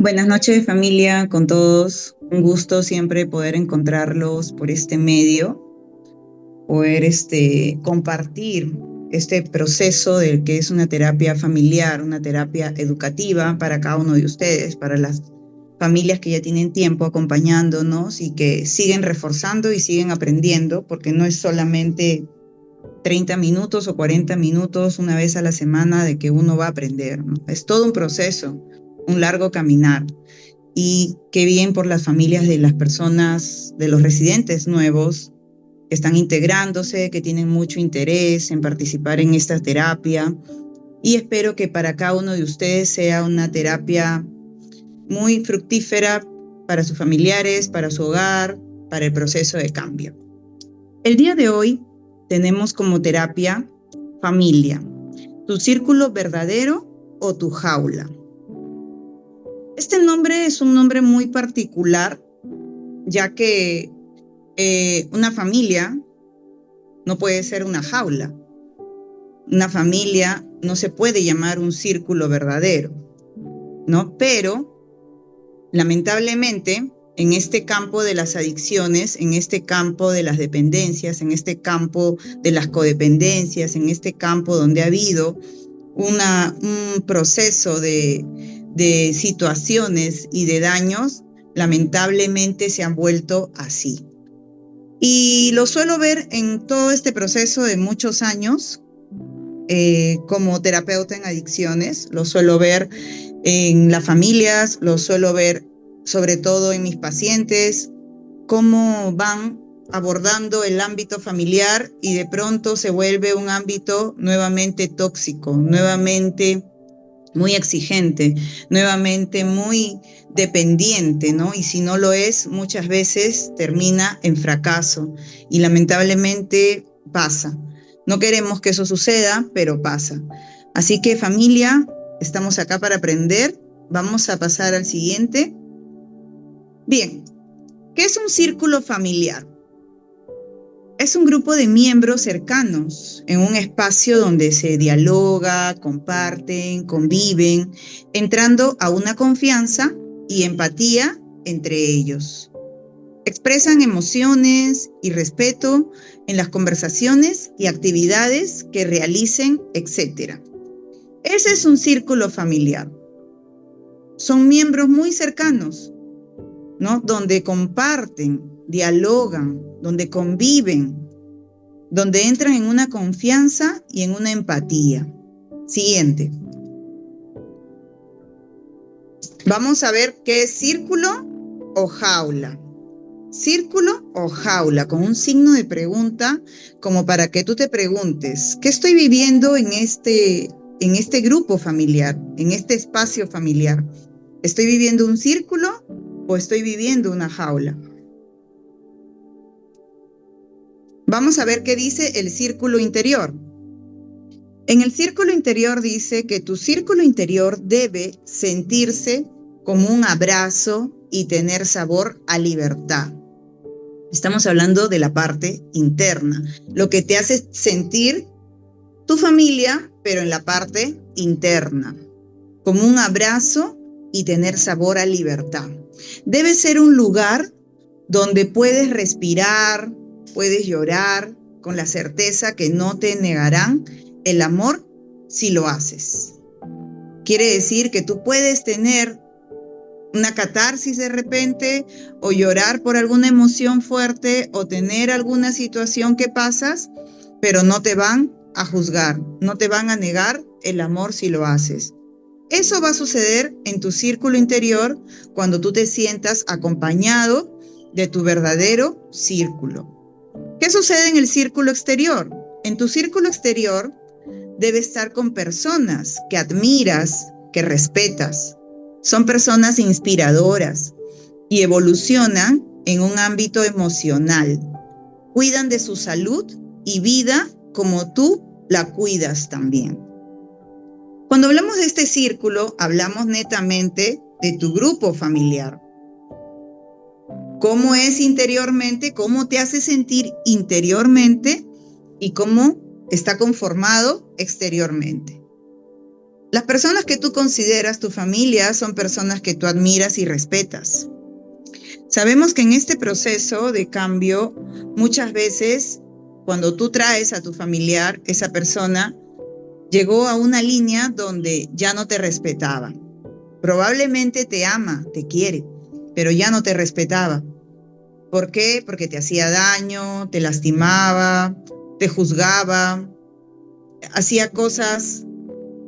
Buenas noches, familia, con todos. Un gusto siempre poder encontrarlos por este medio, poder compartir este proceso del que es una terapia familiar, una terapia educativa para cada uno de ustedes, para las familias que ya tienen tiempo acompañándonos y que siguen reforzando y siguen aprendiendo, porque no es solamente 30 minutos o 40 minutos una vez a la semana de que uno va a aprender, ¿no? Es todo un proceso, un largo caminar. Y qué bien por las familias de las personas, de los residentes nuevos que están integrándose, que tienen mucho interés en participar en esta terapia. Y espero que para cada uno de ustedes sea una terapia muy fructífera para sus familiares, para su hogar, para el proceso de cambio. El día de hoy tenemos como terapia familia, tu círculo verdadero o tu jaula. Este nombre es un nombre muy particular, ya que una familia no puede ser una jaula. Una familia no se puede llamar un círculo verdadero, ¿no? Pero, lamentablemente, en este campo de las adicciones, en este campo de las dependencias, en este campo de las codependencias, en este campo donde ha habido un proceso de situaciones y de daños, lamentablemente se han vuelto así. Y lo suelo ver en todo este proceso de muchos años como terapeuta en adicciones, lo suelo ver en las familias, lo suelo ver sobre todo en mis pacientes, cómo van abordando el ámbito familiar y de pronto se vuelve un ámbito nuevamente tóxico, nuevamente muy exigente, nuevamente muy dependiente, ¿no? Y si no lo es, muchas veces termina en fracaso y lamentablemente pasa. No queremos que eso suceda, pero pasa. Así que familia, estamos acá para aprender. Vamos a pasar al siguiente. Bien, ¿qué es un círculo familiar? Es un grupo de miembros cercanos en un espacio donde se dialoga, comparten, conviven, entrando a una confianza y empatía entre ellos. Expresan emociones y respeto en las conversaciones y actividades que realicen, etc. Ese es un círculo familiar. Son miembros muy cercanos, ¿no? Donde comparten, dialogan, donde conviven, donde entran en una confianza y en una empatía. Siguiente. Vamos a ver qué es círculo o jaula. Círculo o jaula, con un signo de pregunta, como para que tú te preguntes, ¿qué estoy viviendo en este grupo familiar, en este espacio familiar? ¿Estoy viviendo un círculo o estoy viviendo una jaula? Vamos a ver qué dice el círculo interior. En el círculo interior dice que tu círculo interior debe sentirse como un abrazo y tener sabor a libertad. Estamos hablando de la parte interna, lo que te hace sentir tu familia, pero en la parte interna, como un abrazo y tener sabor a libertad. Debe ser un lugar donde puedes respirar, puedes llorar con la certeza que no te negarán el amor si lo haces. Quiere decir que tú puedes tener una catarsis de repente o llorar por alguna emoción fuerte o tener alguna situación que pasas, pero no te van a juzgar, no te van a negar el amor si lo haces. Eso va a suceder en tu círculo interior cuando tú te sientas acompañado de tu verdadero círculo. ¿Qué sucede en el círculo exterior? En tu círculo exterior debes estar con personas que admiras, que respetas. Son personas inspiradoras y evolucionan en un ámbito emocional. Cuidan de su salud y vida como tú la cuidas también. Cuando hablamos de este círculo, hablamos netamente de tu grupo familiar. ¿Cómo es interiormente? ¿Cómo te hace sentir interiormente? ¿Y cómo está conformado exteriormente? Las personas que tú consideras tu familia son personas que tú admiras y respetas. Sabemos que en este proceso de cambio, muchas veces, cuando tú traes a tu familiar, esa persona llegó a una línea donde ya no te respetaba. Probablemente te ama, te quiere, pero ya no te respetaba. ¿Por qué? Porque te hacía daño, te lastimaba, te juzgaba, hacía cosas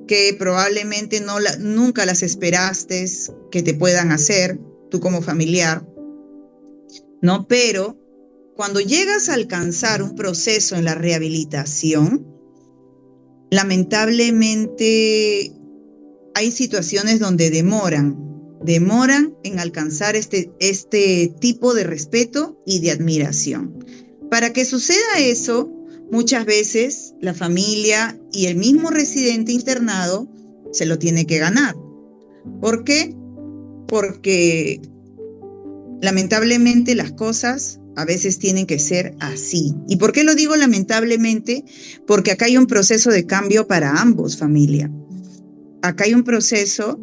que probablemente nunca las esperaste que te puedan hacer, tú como familiar, ¿no? Pero cuando llegas a alcanzar un proceso en la rehabilitación, lamentablemente hay situaciones donde demoran en alcanzar este tipo de respeto y de admiración. Para que suceda eso, muchas veces la familia y el mismo residente internado se lo tiene que ganar. ¿Por qué? Porque lamentablemente las cosas a veces tienen que ser así. ¿Y por qué lo digo lamentablemente? Porque acá hay un proceso de cambio para ambos, familia. Acá hay un proceso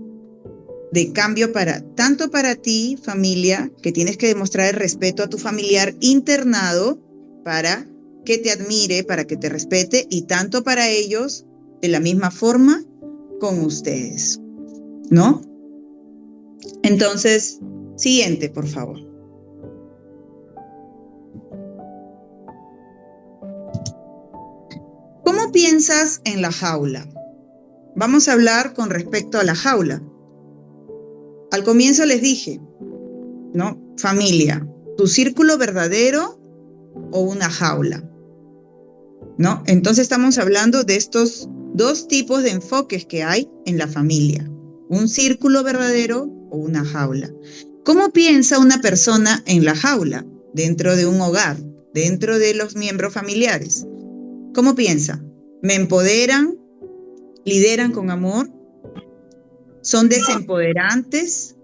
de cambio tanto para ti, familia, que tienes que demostrar el respeto a tu familiar internado para que te admire, para que te respete, y tanto para ellos, de la misma forma, con ustedes, ¿no? Entonces, siguiente, por favor. ¿Cómo piensas en la jaula? Vamos a hablar con respecto a la jaula. Al comienzo les dije, ¿no? Familia, ¿tu círculo verdadero o una jaula? ¿No? Entonces estamos hablando de estos dos tipos de enfoques que hay en la familia, un círculo verdadero o una jaula. ¿Cómo piensa una persona en la jaula, dentro de un hogar, dentro de los miembros familiares? ¿Cómo piensa? ¿Me empoderan? ¿Lideran con amor? ¿Son desempoderantes?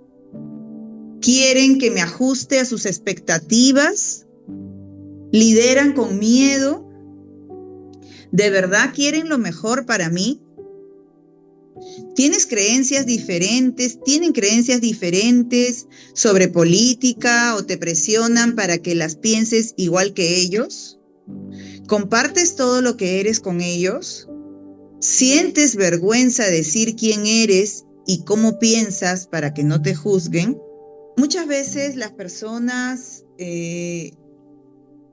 ¿Quieren que me ajuste a sus expectativas? ¿Lideran con miedo? ¿De verdad quieren lo mejor para mí? ¿Tienen creencias diferentes sobre política o te presionan para que las pienses igual que ellos? ¿Compartes todo lo que eres con ellos? ¿Sientes vergüenza de decir quién eres y cómo piensas para que no te juzguen? Muchas veces las personas en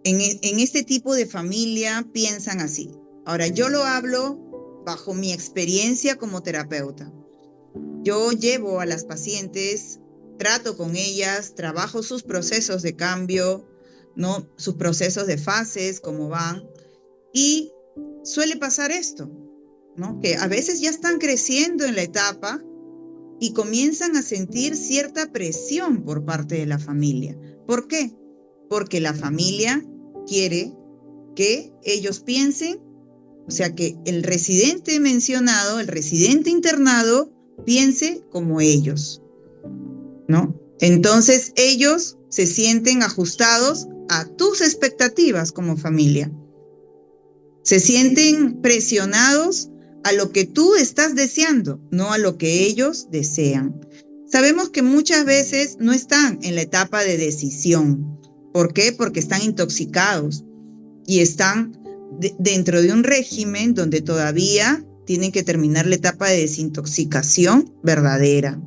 este tipo de familia piensan así. Ahora, yo lo hablo bajo mi experiencia como terapeuta. Yo llevo a las pacientes, trato con ellas, trabajo sus procesos de cambio, ¿no? Sus procesos de fases, cómo van. Y suele pasar esto, ¿no? Que a veces ya están creciendo en la etapa y comienzan a sentir cierta presión por parte de la familia. ¿Por qué? Porque la familia quiere que ellos piensen, o sea, que el residente mencionado, el residente internado, piense como ellos, ¿no? Entonces ellos se sienten ajustados a tus expectativas como familia. Se sienten presionados a lo que tú estás deseando, no a lo que ellos desean. Sabemos que muchas veces no están en la etapa de decisión. ¿Por qué? Porque están intoxicados y están dentro de un régimen donde todavía tienen que terminar la etapa de desintoxicación verdadera,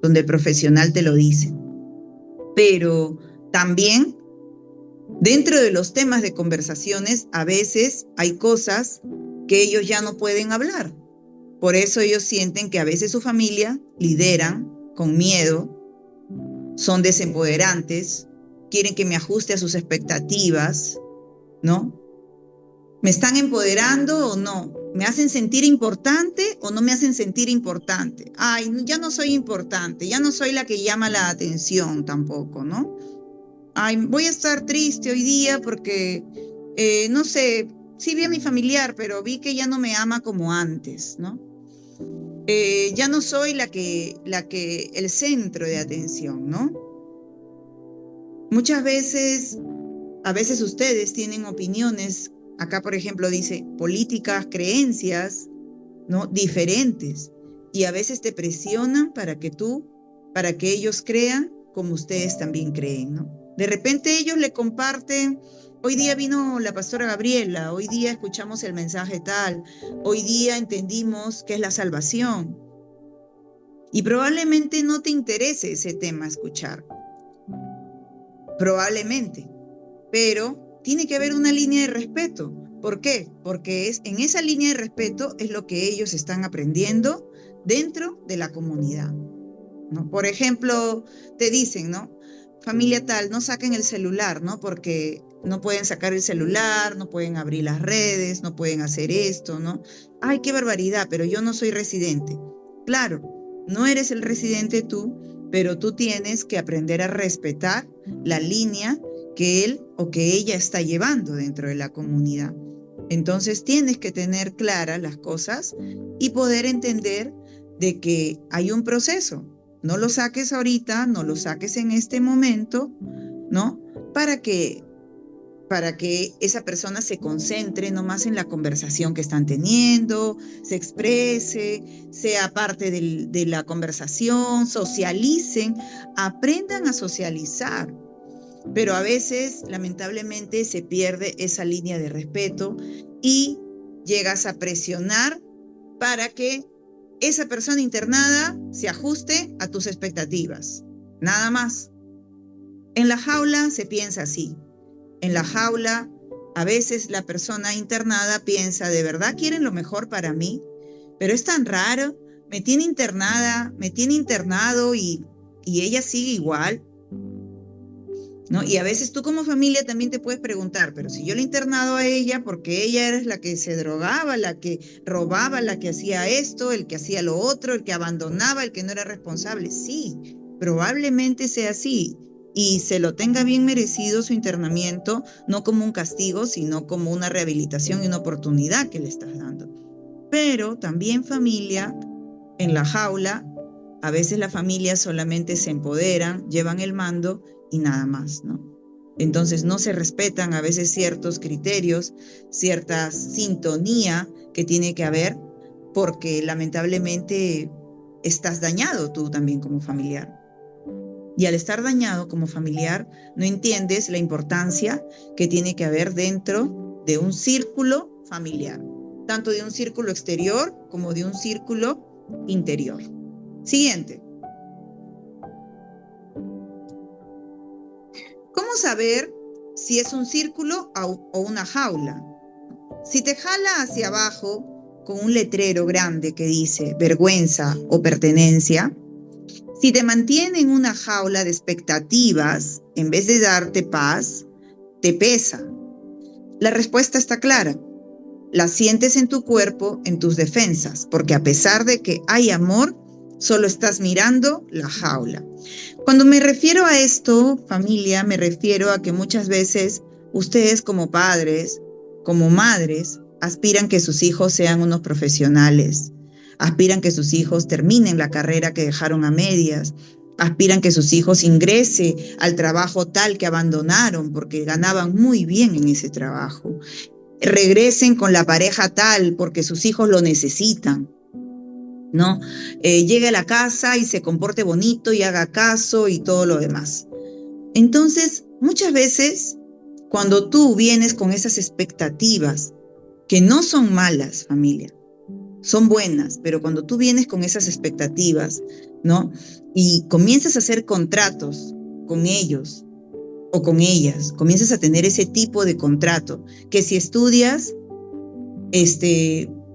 donde el profesional te lo dice. Pero también dentro de los temas de conversaciones, a veces hay cosas que ellos ya no pueden hablar. Por eso ellos sienten que a veces su familia lideran con miedo, son desempoderantes, quieren que me ajuste a sus expectativas, ¿no? ¿Me están empoderando o no? ¿Me hacen sentir importante o no me hacen sentir importante? Ay, ya no soy importante, ya no soy la que llama la atención tampoco, ¿no? Ay, voy a estar triste hoy día porque, no sé, sí vi a mi familiar, pero vi que ya no me ama como antes, ¿no? Ya no soy el centro de atención, ¿no? Muchas veces, a veces ustedes tienen opiniones, acá por ejemplo dice políticas, creencias, ¿no? Diferentes. y a veces te presionan para que ellos crean como ustedes también creen, ¿no? De repente ellos le comparten, hoy día vino la pastora Gabriela, hoy día escuchamos el mensaje tal, hoy día entendimos qué es la salvación. Y probablemente no te interese ese tema escuchar, probablemente, pero tiene que haber una línea de respeto. ¿Por qué? Porque en esa línea de respeto es lo que ellos están aprendiendo dentro de la comunidad, ¿no? Por ejemplo, te dicen, ¿no? Familia tal, no saquen el celular, ¿no? Porque no pueden sacar el celular, no pueden abrir las redes, no pueden hacer esto, ¿no? Ay, qué barbaridad, pero yo no soy residente. Claro, no eres el residente tú, pero tú tienes que aprender a respetar la línea que él o que ella está llevando dentro de la comunidad. Entonces tienes que tener claras las cosas y poder entender de que hay un proceso. No lo saques ahorita, no lo saques en este momento, ¿no? Para que esa persona se concentre nomás en la conversación que están teniendo, se exprese, sea parte de la conversación, socialicen, aprendan a socializar. Pero a veces, lamentablemente, se pierde esa línea de respeto y llegas a presionar para que esa persona internada se ajuste a tus expectativas. Nada más. En la jaula se piensa así. En la jaula, a veces la persona internada piensa, ¿de verdad quieren lo mejor para mí? Pero es tan raro, me tiene internada, me tiene internado y ella sigue igual, ¿no? Y a veces tú como familia también te puedes preguntar, pero si yo le he internado a ella, porque ella era la que se drogaba, la que robaba, la que hacía esto, el que hacía lo otro, el que abandonaba, el que no era responsable. Sí, probablemente sea así. Y se lo tenga bien merecido su internamiento, no como un castigo, sino como una rehabilitación y una oportunidad que le estás dando. Pero también familia, en la jaula, a veces las familias solamente se empoderan, llevan el mando y nada más, ¿no? Entonces no se respetan a veces ciertos criterios, cierta sintonía que tiene que haber, porque lamentablemente estás dañado tú también como familiar. Y al estar dañado como familiar, no entiendes la importancia que tiene que haber dentro de un círculo familiar, tanto de un círculo exterior como de un círculo interior. Siguiente. ¿Cómo saber si es un círculo o una jaula? Si te jala hacia abajo con un letrero grande que dice vergüenza o pertenencia, si te mantiene en una jaula de expectativas en vez de darte paz, te pesa. La respuesta está clara. La sientes en tu cuerpo, en tus defensas, porque a pesar de que hay amor, solo estás mirando la jaula. Cuando me refiero a esto, familia, me refiero a que muchas veces ustedes como padres, como madres, aspiran que sus hijos sean unos profesionales, aspiran que sus hijos terminen la carrera que dejaron a medias, aspiran que sus hijos ingresen al trabajo tal que abandonaron porque ganaban muy bien en ese trabajo, regresen con la pareja tal porque sus hijos lo necesitan, ¿no? Llegue a la casa y se comporte bonito y haga caso y todo lo demás. Entonces, muchas veces, cuando tú vienes con esas expectativas, que no son malas, familia, son buenas, pero cuando tú vienes con esas expectativas, ¿no? Y comienzas a hacer contratos con ellos o con ellas, comienzas a tener ese tipo de contrato, que si estudias,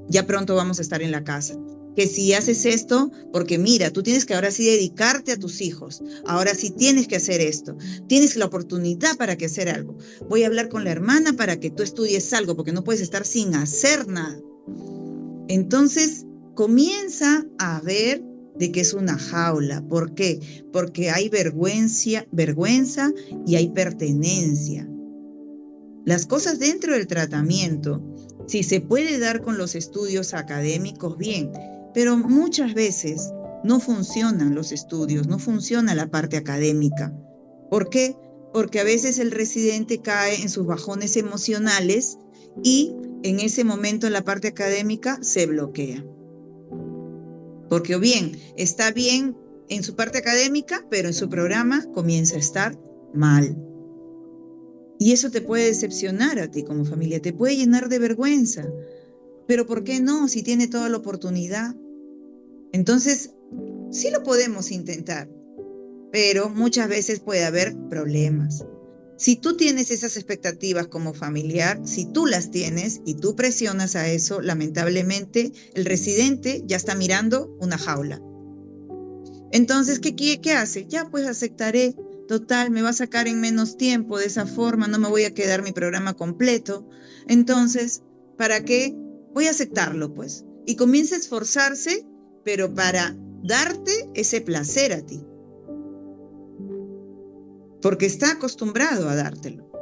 ya pronto vamos a estar en la casa. Que si haces esto, porque mira, tú tienes que ahora sí dedicarte a tus hijos, ahora sí tienes que hacer esto, tienes la oportunidad para que hacer algo. Voy a hablar con la hermana para que tú estudies algo, porque no puedes estar sin hacer nada. Entonces, comienza a ver de que es una jaula. ¿Por qué? Porque hay vergüenza y hay pertenencia. Las cosas dentro del tratamiento, si se puede dar con los estudios académicos, bien, pero muchas veces no funcionan los estudios, no funciona la parte académica. ¿Por qué? Porque a veces el residente cae en sus bajones emocionales y en ese momento en la parte académica se bloquea. Porque o bien está bien en su parte académica, pero en su programa comienza a estar mal. Y eso te puede decepcionar a ti como familia, te puede llenar de vergüenza. Pero ¿por qué no? Si tiene toda la oportunidad. Entonces, sí lo podemos intentar, pero muchas veces puede haber problemas. Si tú tienes esas expectativas como familiar, si tú las tienes y tú presionas a eso, lamentablemente el residente ya está mirando una jaula. Entonces, ¿qué hace? Ya pues aceptaré. Total, me va a sacar en menos tiempo, de esa forma no me voy a quedar mi programa completo. Entonces, ¿para qué? Voy a aceptarlo, pues. Y comienza a esforzarse, pero para darte ese placer a ti. Porque está acostumbrado a dártelo.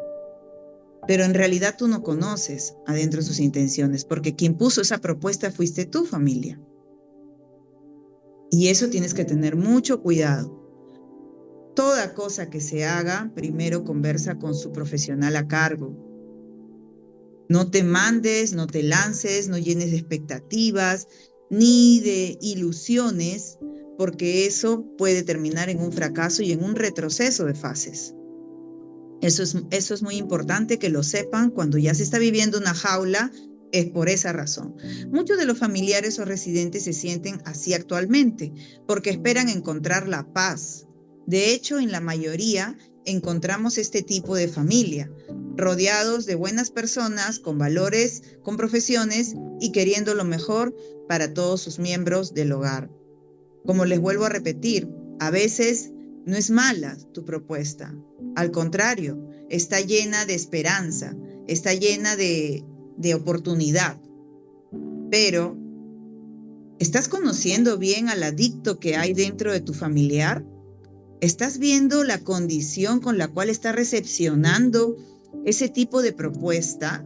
Pero en realidad tú no conoces adentro sus intenciones, porque quien puso esa propuesta fuiste tú, familia. Y eso tienes que tener mucho cuidado. Toda cosa que se haga, primero conversa con su profesional a cargo. No te mandes, no te lances, no llenes de expectativas ni de ilusiones, porque eso puede terminar en un fracaso y en un retroceso de fases. Eso es muy importante que lo sepan. Cuando ya se está viviendo una jaula, es por esa razón. Muchos de los familiares o residentes se sienten así actualmente, porque esperan encontrar la paz. De hecho, en la mayoría encontramos este tipo de familia, rodeados de buenas personas, con valores, con profesiones y queriendo lo mejor para todos sus miembros del hogar. Como les vuelvo a repetir, a veces no es mala tu propuesta. Al contrario, está llena de esperanza, está llena de oportunidad. Pero, ¿estás conociendo bien al adicto que hay dentro de tu familiar? ¿Estás viendo la condición con la cual está recepcionando ese tipo de propuesta?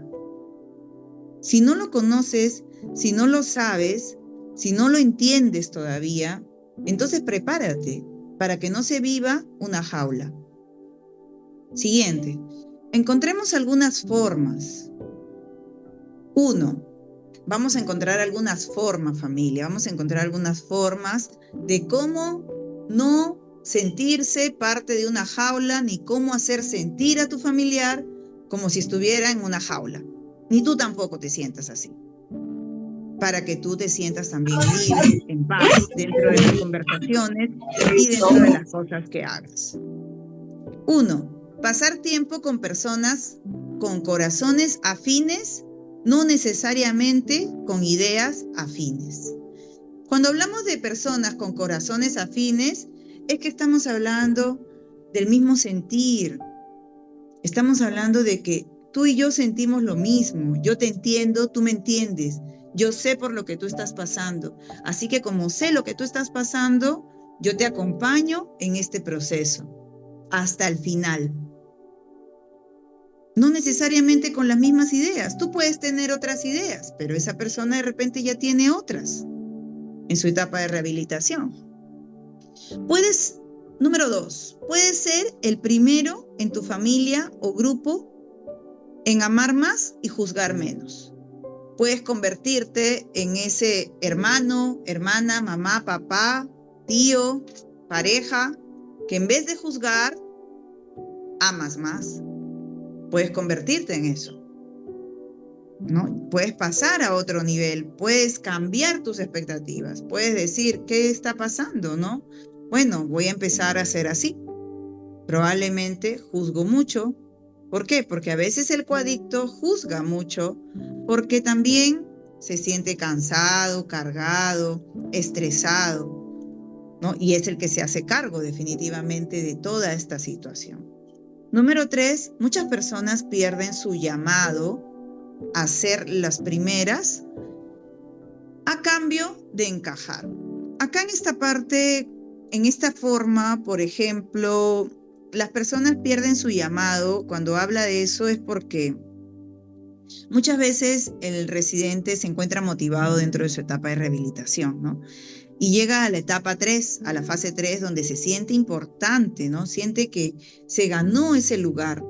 Si no lo conoces, si no lo sabes, si no lo entiendes todavía, entonces prepárate para que no se viva una jaula. Siguiente, encontremos algunas formas. 1. Vamos a encontrar algunas formas, familia, vamos a encontrar algunas formas de cómo no sentirse parte de una jaula, ni cómo hacer sentir a tu familiar como si estuviera en una jaula. Ni tú tampoco te sientas así. Para que tú te sientas también libre, en paz, dentro de las conversaciones y dentro de las cosas que hagas. 1. Pasar tiempo con personas con corazones afines, no necesariamente con ideas afines. Cuando hablamos de personas con corazones afines, es que estamos hablando del mismo sentir. Estamos hablando de que tú y yo sentimos lo mismo. Yo te entiendo, tú me entiendes. Yo sé por lo que tú estás pasando. Así que como sé lo que tú estás pasando, yo te acompaño en este proceso hasta el final. No necesariamente con las mismas ideas. Tú puedes tener otras ideas, pero esa persona de repente ya tiene otras en su etapa de rehabilitación. Número 2, puedes ser el primero en tu familia o grupo en amar más y juzgar menos. Puedes convertirte en ese hermano, hermana, mamá, papá, tío, pareja, que en vez de juzgar, amas más. Puedes convertirte en eso, ¿no? Puedes pasar a otro nivel, puedes cambiar tus expectativas, puedes decir, ¿qué está pasando, no? Bueno, voy a empezar a ser así. Probablemente juzgo mucho. ¿Por qué? Porque a veces el coadicto juzga mucho porque también se siente cansado, cargado, estresado, ¿no? Y es el que se hace cargo definitivamente de toda esta situación. Número 3, muchas personas pierden su llamado a ser las primeras a cambio de encajar. Acá en esta parte, en esta forma, por ejemplo, las personas pierden su llamado. Cuando habla de eso es porque muchas veces el residente se encuentra motivado dentro de su etapa de rehabilitación, ¿no? Y llega a la etapa 3, a la fase 3, donde se siente importante, ¿no? Siente que se ganó ese lugar.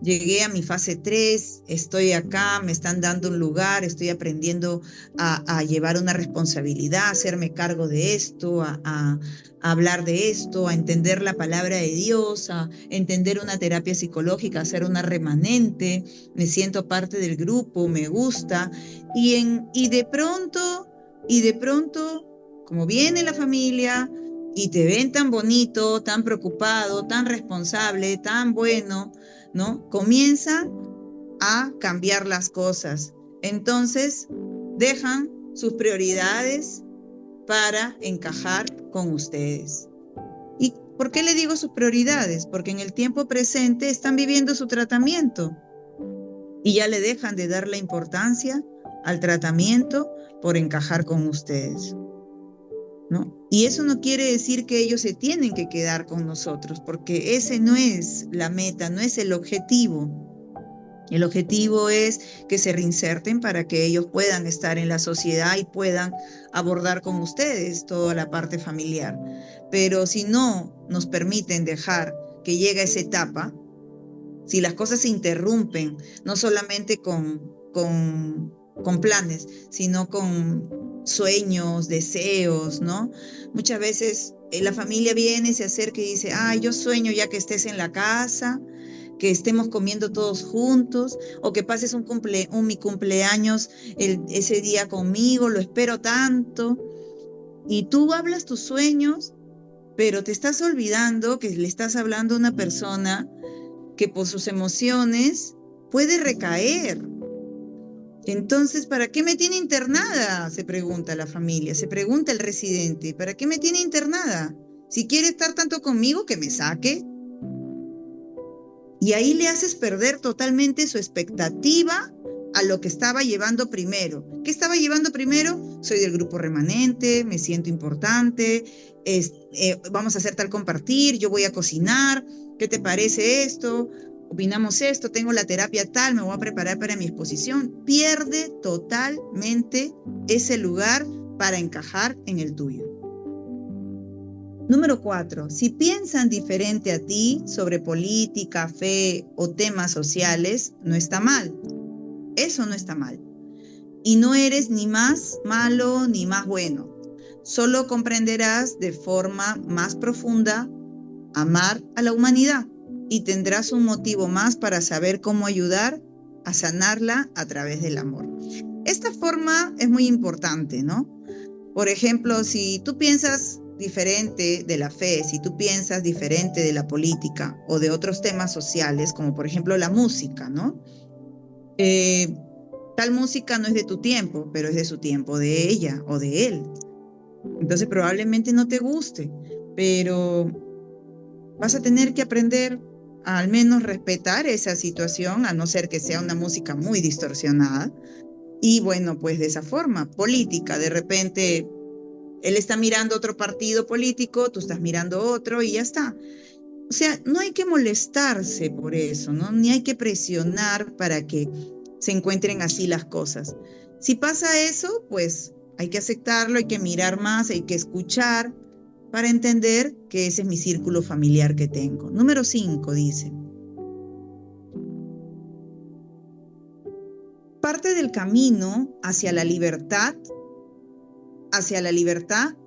llegué a mi fase 3, estoy acá, me están dando un lugar, estoy aprendiendo a llevar una responsabilidad, a hacerme cargo de esto, a hablar de esto, a entender la palabra de Dios, a entender una terapia psicológica, a ser una remanente, me siento parte del grupo, me gusta, y de pronto, como viene la familia y te ven tan bonito, tan preocupado, tan responsable, tan bueno, ¿no? Comienza a cambiar las cosas. Entonces, dejan sus prioridades para encajar con ustedes. ¿Y por qué le digo sus prioridades? Porque en el tiempo presente están viviendo su tratamiento y ya le dejan de dar la importancia al tratamiento por encajar con ustedes, ¿no? Y eso no quiere decir que ellos se tienen que quedar con nosotros, porque ese no es la meta, no es el objetivo. El objetivo es que se reinserten para que ellos puedan estar en la sociedad y puedan abordar con ustedes toda la parte familiar. Pero si no nos permiten dejar que llegue esa etapa, si las cosas se interrumpen, no solamente con planes, sino con sueños, deseos, ¿no? Muchas veces la familia viene, se acerca y dice, yo sueño ya que estés en la casa, que estemos comiendo todos juntos, o que pases mi cumpleaños ese día conmigo, lo espero tanto. Y tú hablas tus sueños, pero te estás olvidando que le estás hablando a una persona que por sus emociones puede recaer. Entonces, ¿para qué me tiene internada? Se pregunta la familia, se pregunta el residente, ¿para qué me tiene internada? Si quiere estar tanto conmigo, que me saque. Y ahí le haces perder totalmente su expectativa a lo que estaba llevando primero. ¿Qué estaba llevando primero? Soy del grupo remanente, me siento importante, vamos a hacer tal compartir, yo voy a cocinar, ¿qué te parece esto? Opinamos esto, tengo la terapia tal, me voy a preparar para mi exposición. Pierde totalmente ese lugar para encajar en el tuyo. Número 4, si piensan diferente a ti sobre política, fe o temas sociales, no está mal. Eso no está mal. Y no eres ni más malo ni más bueno. Solo comprenderás de forma más profunda amar a la humanidad y tendrás un motivo más para saber cómo ayudar a sanarla a través del amor. Esta forma es muy importante, ¿no? Por ejemplo, si tú piensas diferente de la fe, si tú piensas diferente de la política o de otros temas sociales, como por ejemplo la música, ¿no? Tal música no es de tu tiempo, pero es de su tiempo, de ella o de él. Entonces probablemente no te guste, pero vas a tener que aprender a al menos respetar esa situación, a no ser que sea una música muy distorsionada. Y bueno, pues de esa forma, política, de repente él está mirando otro partido político, tú estás mirando otro y ya está. O sea, no hay que molestarse por eso, ¿no? Ni hay que presionar para que se encuentren así las cosas. Si pasa eso, pues hay que aceptarlo, hay que mirar más, hay que escuchar para entender que ese es mi círculo familiar que tengo. Número 5 dice, parte del camino hacia la libertad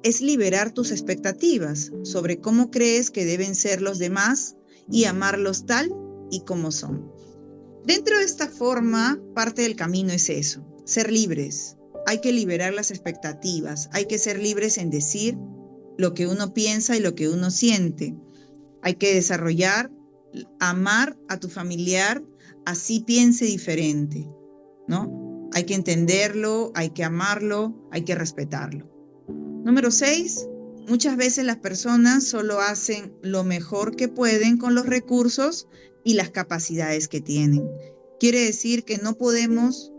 es liberar tus expectativas sobre cómo crees que deben ser los demás y amarlos tal y como son. Dentro de esta forma, parte del camino es eso, ser libres. Hay que liberar las expectativas, hay que ser libres en decir lo que uno piensa y lo que uno siente. Hay que desarrollar, amar a tu familiar, así piense diferente, ¿no? Hay que entenderlo, hay que amarlo, hay que respetarlo. Número 6, muchas veces las personas solo hacen lo mejor que pueden con los recursos y las capacidades que tienen. Quiere decir que no podemos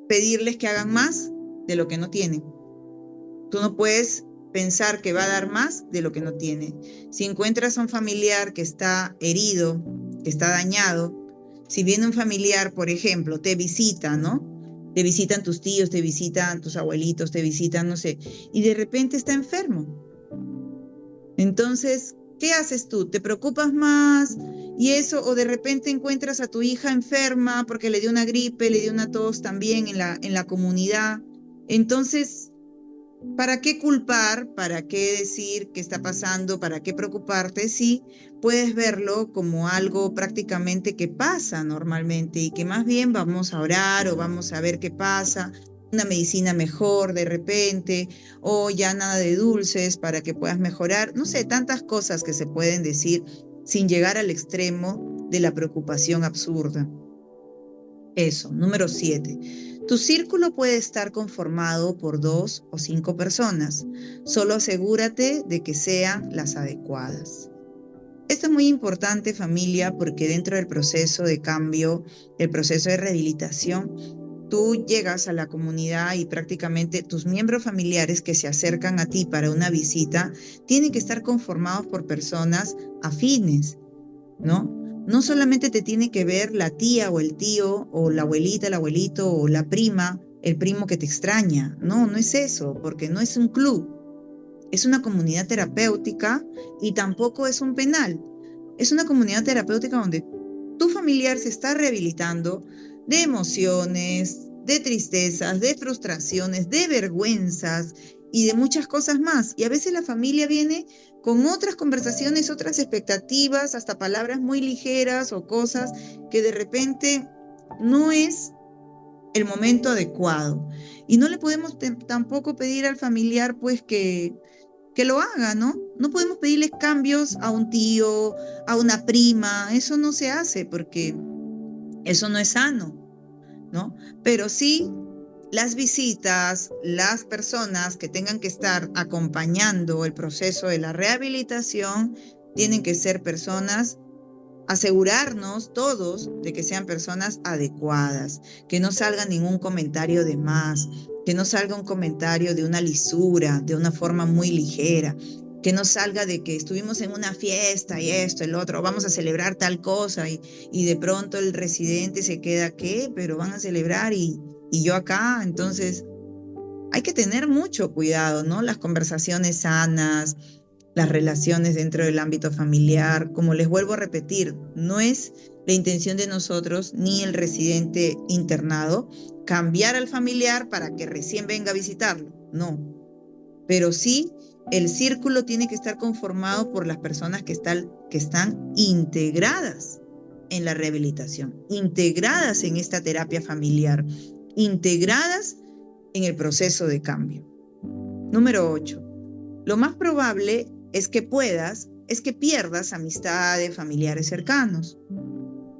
pedirles que hagan más de lo que no tienen. Tú no puedes pensar que va a dar más de lo que no tiene. Si encuentras a un familiar que está herido, que está dañado, si viene un familiar, por ejemplo, te visita, ¿no? Te visitan tus tíos, te visitan tus abuelitos, te visitan, no sé, y de repente está enfermo. Entonces, ¿Qué haces tú? ¿Te preocupas más? Y eso, o de repente encuentras a tu hija enferma porque le dio una gripe, le dio una tos también en la comunidad. Entonces, ¿para qué culpar? ¿Para qué decir qué está pasando? ¿Para qué preocuparte? Si puedes verlo como algo prácticamente que pasa normalmente y que más bien vamos a orar o vamos a ver qué pasa, una medicina mejor de repente, o ya nada de dulces para que puedas mejorar. No sé, tantas cosas que se pueden decir sin llegar al extremo de la preocupación absurda. Eso, número 7. Tu círculo puede estar conformado por 2 o 5 personas. Solo asegúrate de que sean las adecuadas. Esto es muy importante, familia, porque dentro del proceso de cambio, el proceso de rehabilitación, tú llegas a la comunidad y prácticamente tus miembros familiares que se acercan a ti para una visita tienen que estar conformados por personas afines, ¿no? No solamente te tiene que ver la tía o el tío o la abuelita, el abuelito o la prima, el primo que te extraña. No, no es eso, porque no es un club, es una comunidad terapéutica y tampoco es un penal. Es una comunidad terapéutica donde tu familiar se está rehabilitando de emociones, de tristezas, de frustraciones, de vergüenzas y de muchas cosas más. Y a veces la familia viene con otras conversaciones, otras expectativas, hasta palabras muy ligeras o cosas que de repente no es el momento adecuado. Y no le podemos tampoco pedir al familiar pues que lo haga, ¿no? No podemos pedirles cambios a un tío, a una prima, eso no se hace porque eso no es sano, ¿no? Pero sí, las visitas, las personas que tengan que estar acompañando el proceso de la rehabilitación, tienen que ser personas, asegurarnos todos de que sean personas adecuadas, que no salga ningún comentario de más, que no salga un comentario de una lisura, de una forma muy ligera, que no salga de que estuvimos en una fiesta y esto, el otro, vamos a celebrar tal cosa y de pronto el residente se queda, ¿qué? Pero van a celebrar y yo acá, entonces hay que tener mucho cuidado, ¿no? Las conversaciones sanas, las relaciones dentro del ámbito familiar. Como les vuelvo a repetir, no es la intención de nosotros ni el residente internado cambiar al familiar para que recién venga a visitarlo, no. Pero sí, el círculo tiene que estar conformado por las personas que están integradas en la rehabilitación, integradas en esta terapia familiar, integradas en el proceso de cambio. Número 8. Lo más probable es que pierdas amistades, familiares cercanos.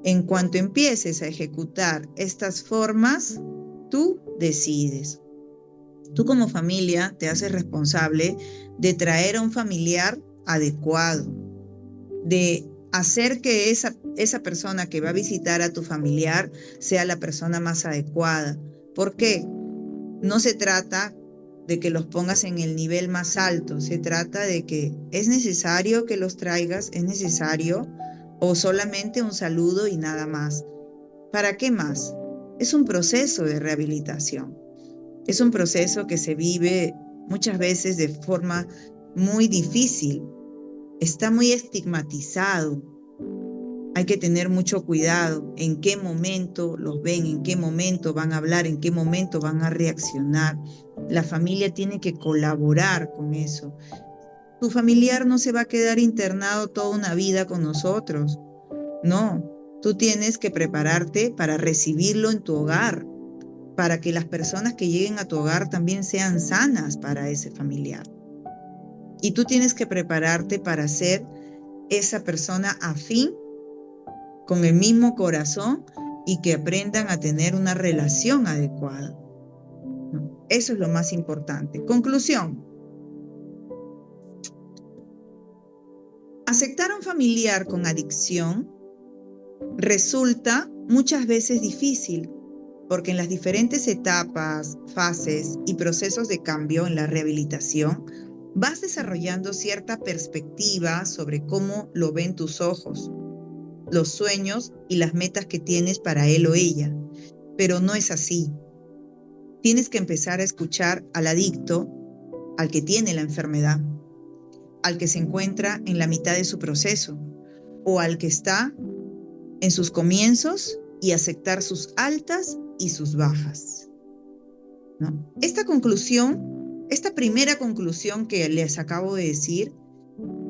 En cuanto empieces a ejecutar estas formas, tú decides. Tú como familia te haces responsable de traer a un familiar adecuado, de hacer que esa persona que va a visitar a tu familiar sea la persona más adecuada. ¿Por qué? No se trata de que los pongas en el nivel más alto, se trata de que es necesario que los traigas, es necesario, o solamente un saludo y nada más. ¿Para qué más? Es un proceso de rehabilitación, es un proceso que se vive muchas veces de forma muy difícil, está muy estigmatizado. Hay que tener mucho cuidado en qué momento los ven, en qué momento van a hablar, en qué momento van a reaccionar. La familia tiene que colaborar con eso. Tu familiar no se va a quedar internado toda una vida con nosotros. No, tú tienes que prepararte para recibirlo en tu hogar, para que las personas que lleguen a tu hogar también sean sanas para ese familiar. Y tú tienes que prepararte para ser esa persona afín con el mismo corazón y que aprendan a tener una relación adecuada. Eso es lo más importante. Conclusión. Aceptar a un familiar con adicción resulta muchas veces difícil porque en las diferentes etapas, fases y procesos de cambio en la rehabilitación vas desarrollando cierta perspectiva sobre cómo lo ven tus ojos, los sueños y las metas que tienes para él o ella. Pero no es así. Tienes que empezar a escuchar al adicto, al que tiene la enfermedad. al que se encuentra en la mitad de su proceso o al que está en sus comienzos y aceptar sus altas y sus bajas, ¿no? Esta primera conclusión que les acabo de decir,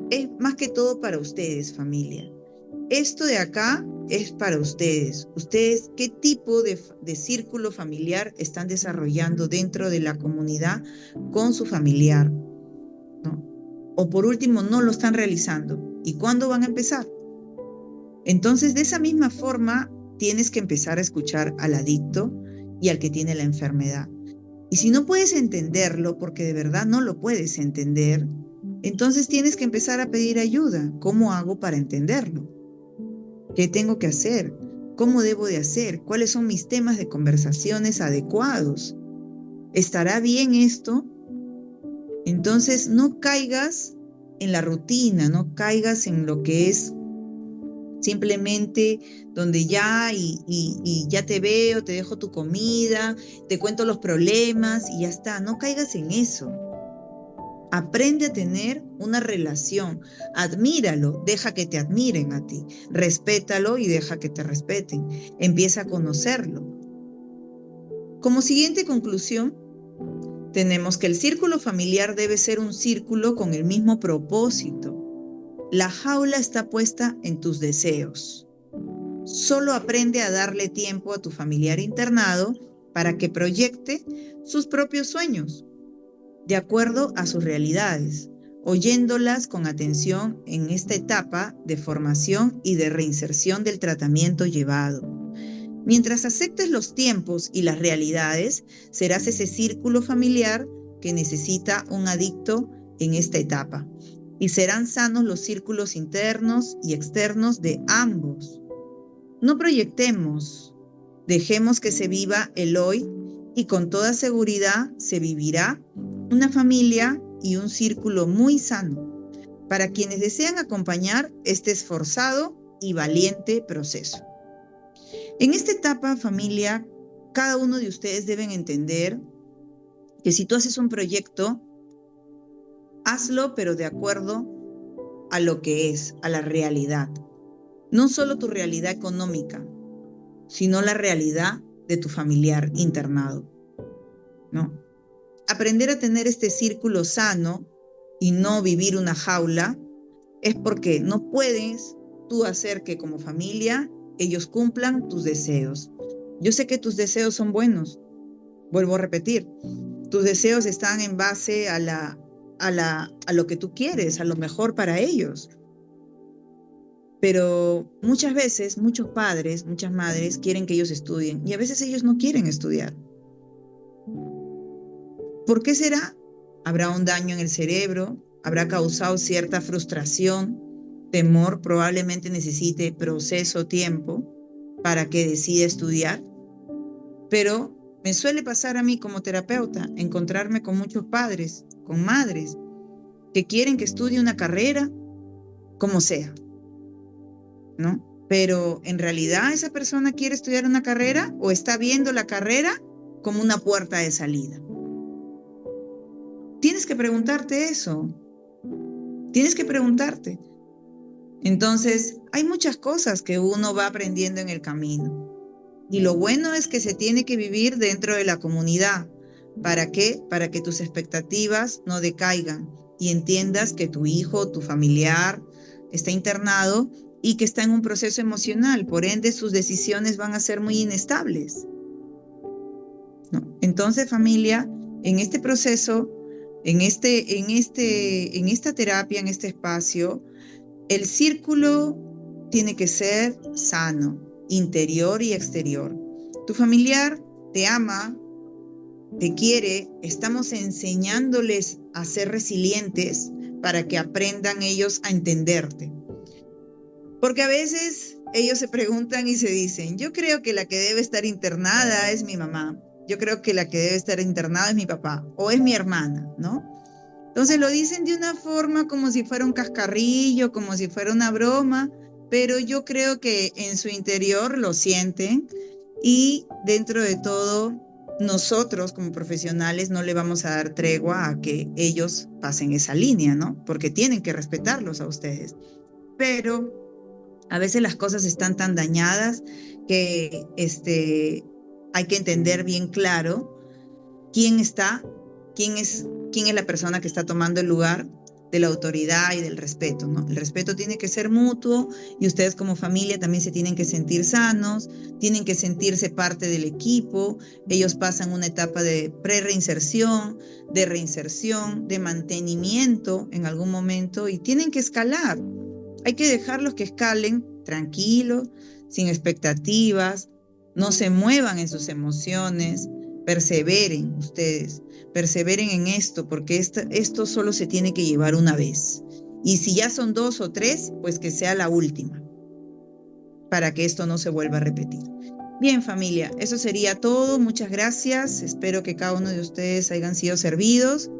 es más que todo para ustedes, familia. Esto de acá es para ustedes. Ustedes, ¿qué tipo de círculo familiar están desarrollando dentro de la comunidad con su familiar, ¿no? O por último, no lo están realizando. ¿Y cuándo van a empezar? Entonces, de esa misma forma, tienes que empezar a escuchar al adicto y al que tiene la enfermedad. Y si no puedes entenderlo, porque de verdad no lo puedes entender, entonces tienes que empezar a pedir ayuda. ¿Cómo hago para entenderlo? ¿Qué tengo que hacer? ¿Cómo debo de hacer? ¿Cuáles son mis temas de conversaciones adecuados? ¿Estará bien esto? Entonces no caigas en la rutina, no caigas en lo que es simplemente donde ya y ya te veo, te dejo tu comida, te cuento los problemas y ya está. No caigas en eso. Aprende a tener una relación, admíralo, deja que te admiren a ti, respétalo y deja que te respeten, empieza a conocerlo. Como siguiente conclusión, tenemos que el círculo familiar debe ser un círculo con el mismo propósito. La jaula está puesta en tus deseos. Solo aprende a darle tiempo a tu familiar internado para que proyecte sus propios sueños, de acuerdo a sus realidades, oyéndolas con atención en esta etapa de formación y de reinserción del tratamiento llevado. Mientras aceptes los tiempos y las realidades, serás ese círculo familiar que necesita un adicto en esta etapa. Y serán sanos los círculos internos y externos de ambos. No proyectemos, dejemos que se viva el hoy y con toda seguridad se vivirá una familia y un círculo muy sano para quienes desean acompañar este esforzado y valiente proceso. En esta etapa, familia, cada uno de ustedes deben entender que si tú haces un proyecto, hazlo pero de acuerdo a lo que es, a la realidad. No solo tu realidad económica, sino la realidad de tu familiar internado, ¿no? Aprender a tener este círculo sano y no vivir una jaula es porque no puedes tú hacer que como familia ellos cumplan tus deseos. Yo sé que tus deseos son buenos, vuelvo a repetir, tus deseos están en base a lo que tú quieres, a lo mejor para ellos. Pero muchas veces, muchos padres, muchas madres quieren que ellos estudien y a veces ellos no quieren estudiar. ¿Por qué será? Habrá un daño en el cerebro, habrá causado cierta frustración, temor, probablemente necesite proceso, tiempo para que decida estudiar. Pero me suele pasar a mí como terapeuta encontrarme con muchos padres, con madres, que quieren que estudie una carrera, como sea, ¿no? Pero en realidad esa persona quiere estudiar una carrera o está viendo la carrera como una puerta de salida. Tienes que preguntarte eso. Tienes que preguntarte. Entonces, hay muchas cosas que uno va aprendiendo en el camino. Y lo bueno es que se tiene que vivir dentro de la comunidad. ¿Para qué? Para que tus expectativas no decaigan y entiendas que tu hijo, tu familiar, está internado y que está en un proceso emocional. Por ende, sus decisiones van a ser muy inestables, ¿no? Entonces, familia, en este proceso, en esta terapia, en este espacio, el círculo tiene que ser sano, interior y exterior. Tu familiar te ama, te quiere, estamos enseñándoles a ser resilientes para que aprendan ellos a entenderte. Porque a veces ellos se preguntan y se dicen, yo creo que la que debe estar internada es mi mamá, yo creo que la que debe estar internada es mi papá o es mi hermana, ¿no? Entonces lo dicen de una forma como si fuera un cascarrillo, como si fuera una broma, pero yo creo que en su interior lo sienten y dentro de todo nosotros como profesionales no le vamos a dar tregua a que ellos pasen esa línea, ¿no? Porque tienen que respetarlos a ustedes. Pero a veces las cosas están tan dañadas que hay que entender bien claro quién está, quién es la persona que está tomando el lugar de la autoridad y del respeto, ¿no? El respeto tiene que ser mutuo y ustedes como familia también se tienen que sentir sanos, tienen que sentirse parte del equipo, ellos pasan una etapa de pre-reinserción, de reinserción, de mantenimiento en algún momento y tienen que escalar. Hay que dejarlos que escalen tranquilos, sin expectativas, no se muevan en sus emociones, perseveren ustedes, perseveren en esto, porque esto solo se tiene que llevar una vez. Y si ya son 2 o 3, pues que sea la última, para que esto no se vuelva a repetir. Bien, familia, eso sería todo. Muchas gracias. Espero que cada uno de ustedes hayan sido servidos.